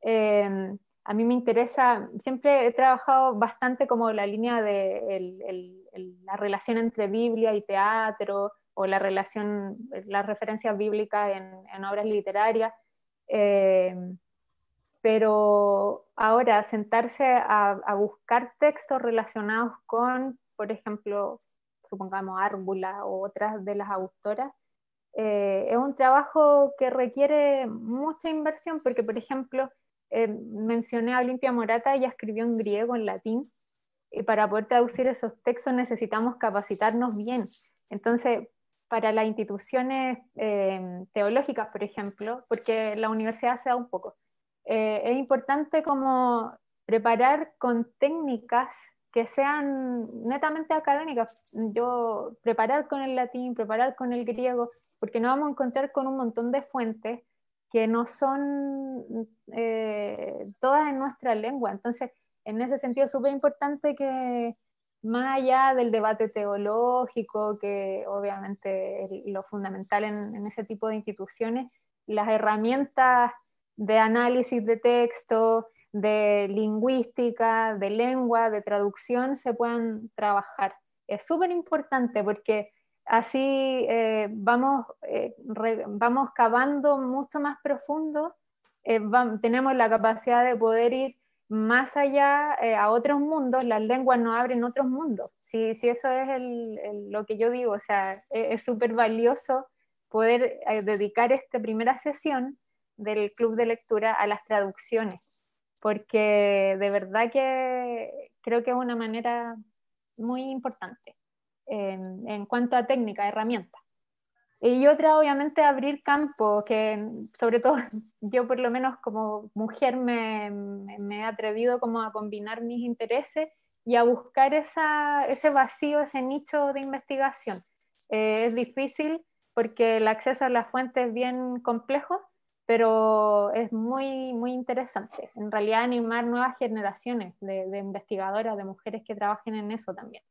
A mí me interesa, siempre he trabajado bastante como la línea de la relación entre Biblia y teatro, o las referencias bíblicas en obras literarias, pero ahora sentarse a buscar textos relacionados con, por ejemplo, supongamos Árbula o otras de las autoras, es un trabajo que requiere mucha inversión, porque, por ejemplo, mencioné a Olimpia Morata, ella escribió en griego, en latín, y para poder traducir esos textos necesitamos capacitarnos bien. Entonces, para las instituciones teológicas, por ejemplo, porque la universidad se da un poco, es importante como preparar con técnicas que sean netamente académicas. Yo preparar con el latín, preparar con el griego, porque nos vamos a encontrar con un montón de fuentes que no son todas en nuestra lengua. Entonces, en ese sentido es súper importante que, más allá del debate teológico, que obviamente es lo fundamental en ese tipo de instituciones, las herramientas de análisis de texto, de lingüística, de lengua, de traducción, se puedan trabajar. Es súper importante porque así vamos cavando mucho más profundo, tenemos la capacidad de poder ir más allá a otros mundos. Las lenguas nos abren otros mundos. Si eso es lo que yo digo, o sea, es súper valioso poder dedicar esta primera sesión del club de lectura a las traducciones, porque de verdad que creo que es una manera muy importante en cuanto a técnica, herramientas. Y otra, obviamente, abrir campo, que sobre todo yo por lo menos como mujer me he atrevido como a combinar mis intereses y a buscar ese vacío, ese nicho de investigación. Es difícil porque el acceso a las fuentes es bien complejo, pero es muy, muy interesante. En realidad, animar nuevas generaciones de investigadoras, de mujeres que trabajen en eso también.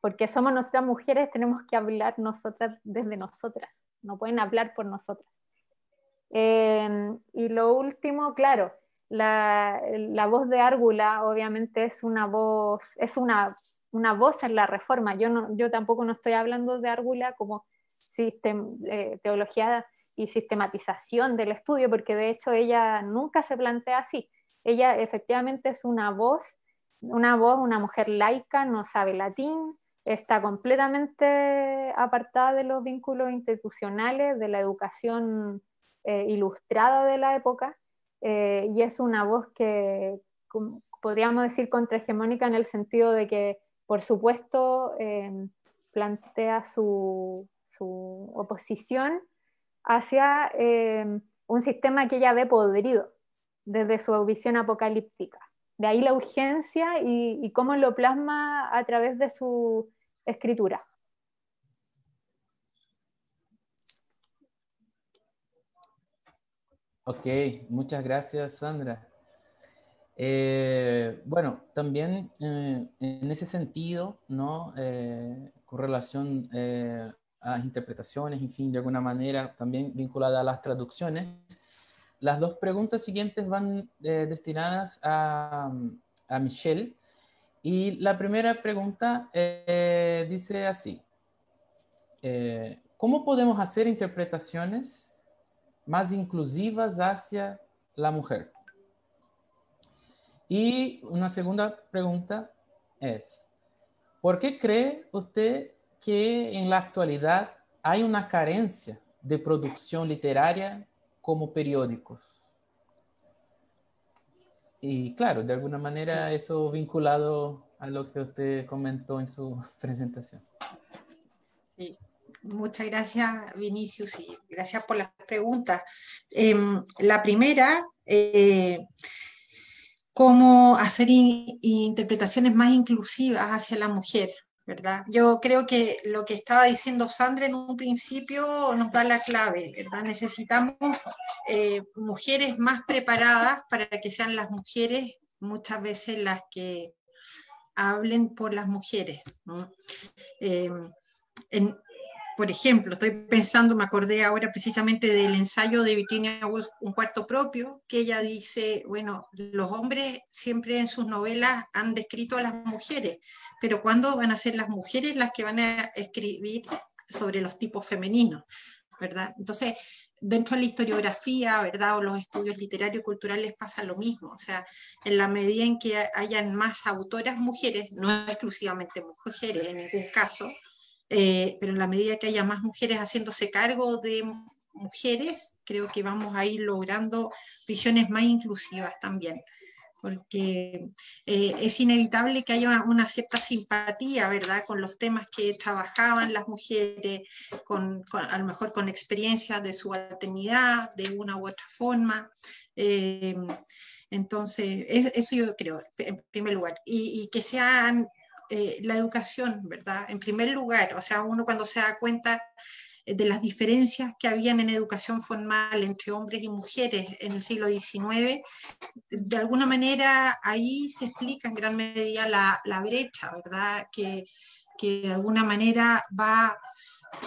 Porque somos nosotras mujeres, tenemos que hablar nosotras desde nosotras, no pueden hablar por nosotras. Y lo último, claro, la voz de Árbula obviamente es una voz en la Reforma. Yo tampoco no estoy hablando de Árbula como teología y sistematización del estudio, porque de hecho ella nunca se plantea así. Ella efectivamente es una mujer laica, no sabe latín, está completamente apartada de los vínculos institucionales, de la educación ilustrada de la época, y es una voz que podríamos decir contrahegemónica en el sentido de que, por supuesto, plantea su oposición hacia un sistema que ella ve podrido desde su visión apocalíptica. De ahí la urgencia y cómo lo plasma a través de su escritura. Ok, muchas gracias, Sandra. Bueno, también en ese sentido, ¿no? Con relación a las interpretaciones, en fin, de alguna manera también vinculada a las traducciones, las dos preguntas siguientes van destinadas a Michelle. Y la primera pregunta dice así: ¿cómo podemos hacer interpretaciones más inclusivas hacia la mujer? Y una segunda pregunta es: ¿por qué cree usted que en la actualidad hay una carencia de producción literaria como periódicos? Y claro, de alguna manera eso vinculado a lo que usted comentó en su presentación. Sí. Muchas gracias, Vinicius, y gracias por las preguntas. La primera, cómo hacer interpretaciones más inclusivas hacia la mujer, ¿verdad? Yo creo que lo que estaba diciendo Sandra en un principio nos da la clave, ¿verdad? Necesitamos mujeres más preparadas para que sean las mujeres muchas veces las que hablen por las mujeres, ¿no? Por ejemplo, estoy pensando, me acordé ahora precisamente del ensayo de Virginia Woolf, Un cuarto propio, que ella dice, bueno, los hombres siempre en sus novelas han descrito a las mujeres, pero ¿cuándo van a ser las mujeres las que van a escribir sobre los tipos femeninos? ¿Verdad? Entonces, dentro de la historiografía, ¿verdad? O los estudios literarios y culturales pasa lo mismo. O sea, en la medida en que hayan más autoras mujeres, no exclusivamente mujeres en ningún caso, pero en la medida que haya más mujeres haciéndose cargo de mujeres, creo que vamos a ir logrando visiones más inclusivas también, porque es inevitable que haya una cierta simpatía, ¿verdad?, con los temas que trabajaban las mujeres, a lo mejor con experiencias de subalternidad, de una u otra forma. Entonces, eso yo creo, en primer lugar, y que sean la educación, ¿verdad?, en primer lugar. O sea, uno cuando se da cuenta de las diferencias que habían en educación formal entre hombres y mujeres en el siglo XIX, de alguna manera ahí se explica en gran medida la brecha, ¿verdad?, que de alguna manera va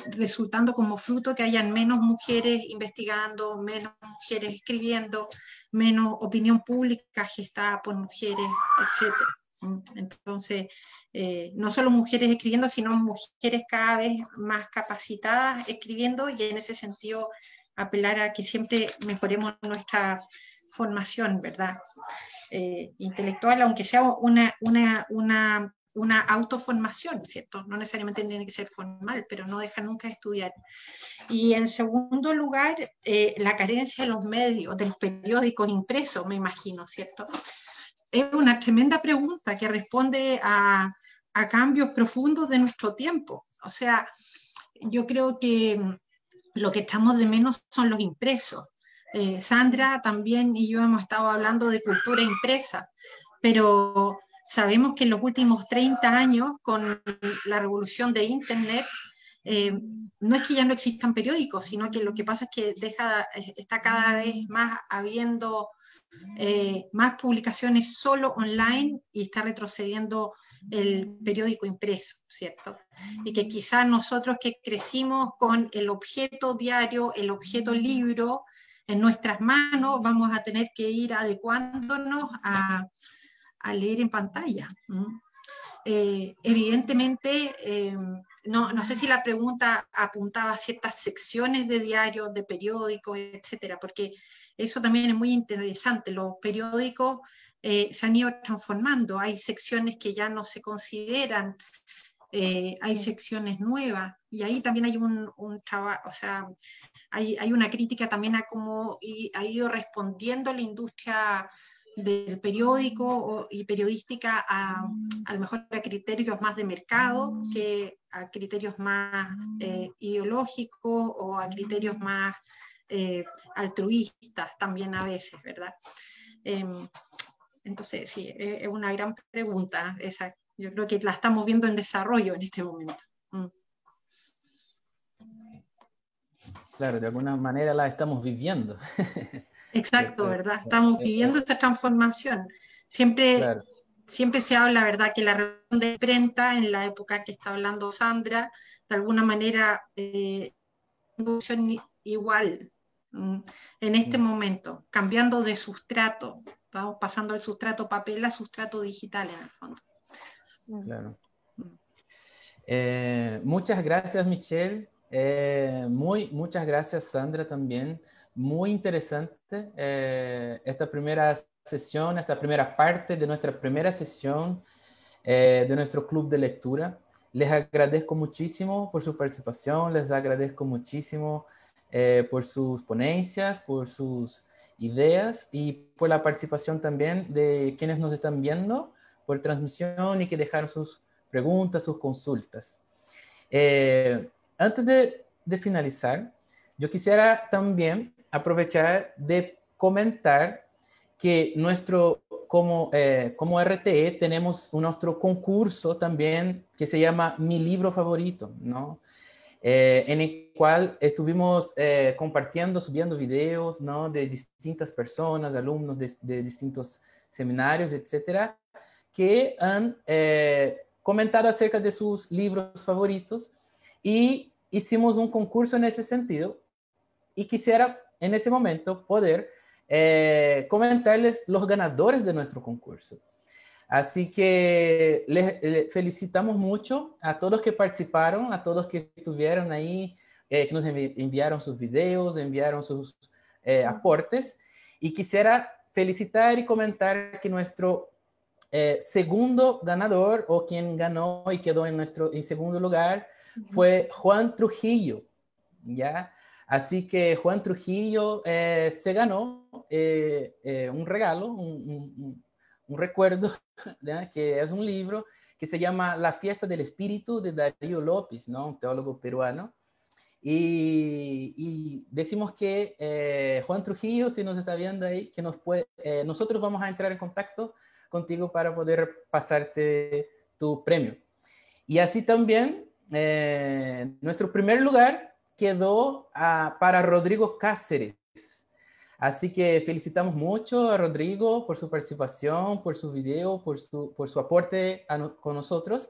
resultando como fruto que hayan menos mujeres investigando, menos mujeres escribiendo, menos opinión pública gestada por mujeres, etc. Entonces, no solo mujeres escribiendo, sino mujeres cada vez más capacitadas escribiendo, y en ese sentido apelar a que siempre mejoremos nuestra formación, ¿verdad?, intelectual, aunque sea una autoformación, ¿cierto? No necesariamente tiene que ser formal, pero no deja nunca de estudiar. Y en segundo lugar, la carencia de los medios, de los periódicos impresos, me imagino, ¿cierto? Es una tremenda pregunta que responde a cambios profundos de nuestro tiempo. O sea, yo creo que lo que echamos de menos son los impresos. Sandra también y yo hemos estado hablando de cultura impresa, pero sabemos que en los últimos 30 años, con la revolución de Internet, no es que ya no existan periódicos, sino que lo que pasa es que está cada vez más habiendo más publicaciones solo online, y está retrocediendo el periódico impreso, ¿cierto? Y que quizás nosotros que crecimos con el objeto diario, el objeto libro en nuestras manos, vamos a tener que ir adecuándonos a leer en pantalla. Evidentemente, no sé si la pregunta apuntaba a ciertas secciones de diarios, de periódicos, etcétera, porque eso también es muy interesante. Los periódicos se han ido transformando, hay secciones que ya no se consideran, hay secciones nuevas, y ahí también hay un trabajo, o sea, hay una crítica también a cómo ha ido respondiendo la industria del periódico y periodística a lo mejor a criterios más de mercado que a criterios más ideológicos, o a criterios más altruistas también a veces, ¿verdad? Entonces, sí, es una gran pregunta esa. Yo creo que la estamos viendo en desarrollo en este momento. Claro, de alguna manera la estamos viviendo. Exacto, ¿verdad? Estamos viviendo esta transformación. Claro. Siempre se habla, ¿verdad?, que la revolución de imprenta, en la época que está hablando Sandra, de alguna manera igual en este momento, cambiando de sustrato. Vamos pasando del sustrato papel a sustrato digital en el fondo. Claro. Muchas gracias, Michelle. Muchas gracias, Sandra, también. Muy interesante esta primera sesión, esta primera parte de nuestra primera sesión de nuestro club de lectura. Les agradezco muchísimo por su participación, les agradezco muchísimo por sus ponencias, por sus ideas y por la participación también de quienes nos están viendo por transmisión y que dejaron sus preguntas, sus consultas. Antes de finalizar, yo quisiera también aprovechar de comentar que como RTE tenemos nuestro concurso también que se llama Mi Libro Favorito, ¿no? En el cual estuvimos compartiendo, subiendo videos, ¿no? De distintas personas, alumnos de distintos seminarios, etcétera, que han comentado acerca de sus libros favoritos y hicimos un concurso en ese sentido y quisiera en ese momento poder comentarles los ganadores de nuestro concurso. Así que les felicitamos mucho a todos los que participaron, a todos los que estuvieron ahí, que nos enviaron sus videos, enviaron sus aportes. Y quisiera felicitar y comentar que nuestro segundo ganador, o quien ganó y quedó en segundo lugar, fue Juan Trujillo, ¿ya? Así que Juan Trujillo se ganó un regalo, un recuerdo, ¿ya? Que es un libro que se llama La Fiesta del Espíritu, de Darío López, ¿no? Un teólogo peruano. Y decimos que Juan Trujillo, si nos está viendo ahí, que nosotros vamos a entrar en contacto contigo para poder pasarte tu premio. Y así también, nuestro primer lugar quedó para Rodrigo Cáceres. Así que felicitamos mucho a Rodrigo por su participación, por su video, por su aporte con nosotros.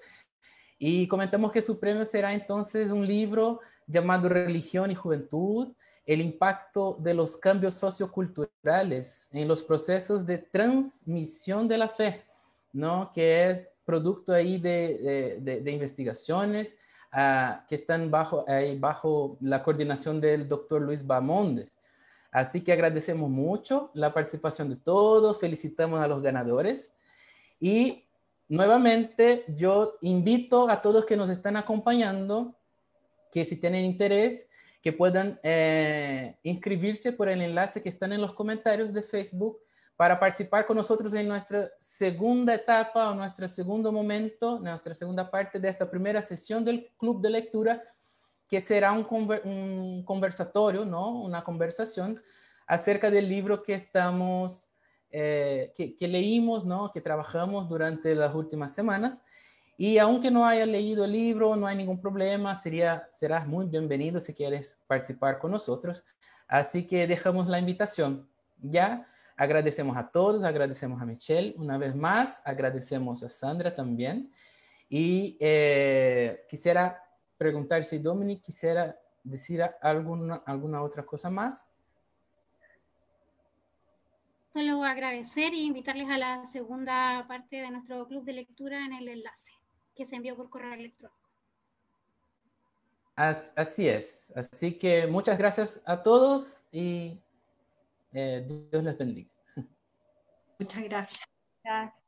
Y comentamos que su premio será entonces un libro llamado Religión y Juventud, el impacto de los cambios socioculturales en los procesos de transmisión de la fe, ¿no? Que es producto ahí de investigaciones que están bajo la coordinación del doctor Luis Bamondes. Así que agradecemos mucho la participación de todos, felicitamos a los ganadores y nuevamente yo invito a todos que nos están acompañando que si tienen interés, que puedan inscribirse por el enlace que están en los comentarios de Facebook para participar con nosotros en nuestra segunda etapa o nuestro segundo momento, nuestra segunda parte de esta primera sesión del Club de Lectura, que será un conversatorio, ¿no? Una conversación acerca del libro que estamos, que leímos, ¿no? Que trabajamos durante las últimas semanas. Y aunque no hayas leído el libro, no hay ningún problema, serás muy bienvenido si quieres participar con nosotros. Así que dejamos la invitación. Ya agradecemos a todos, agradecemos a Michelle una vez más, agradecemos a Sandra también. Y quisiera preguntar si Dominic quisiera decir alguna otra cosa más. Solo agradecer y invitarles a la segunda parte de nuestro club de lectura en el enlace que se envió por correo electrónico. Así es. Así que muchas gracias a todos y Dios les bendiga. Muchas gracias. Gracias.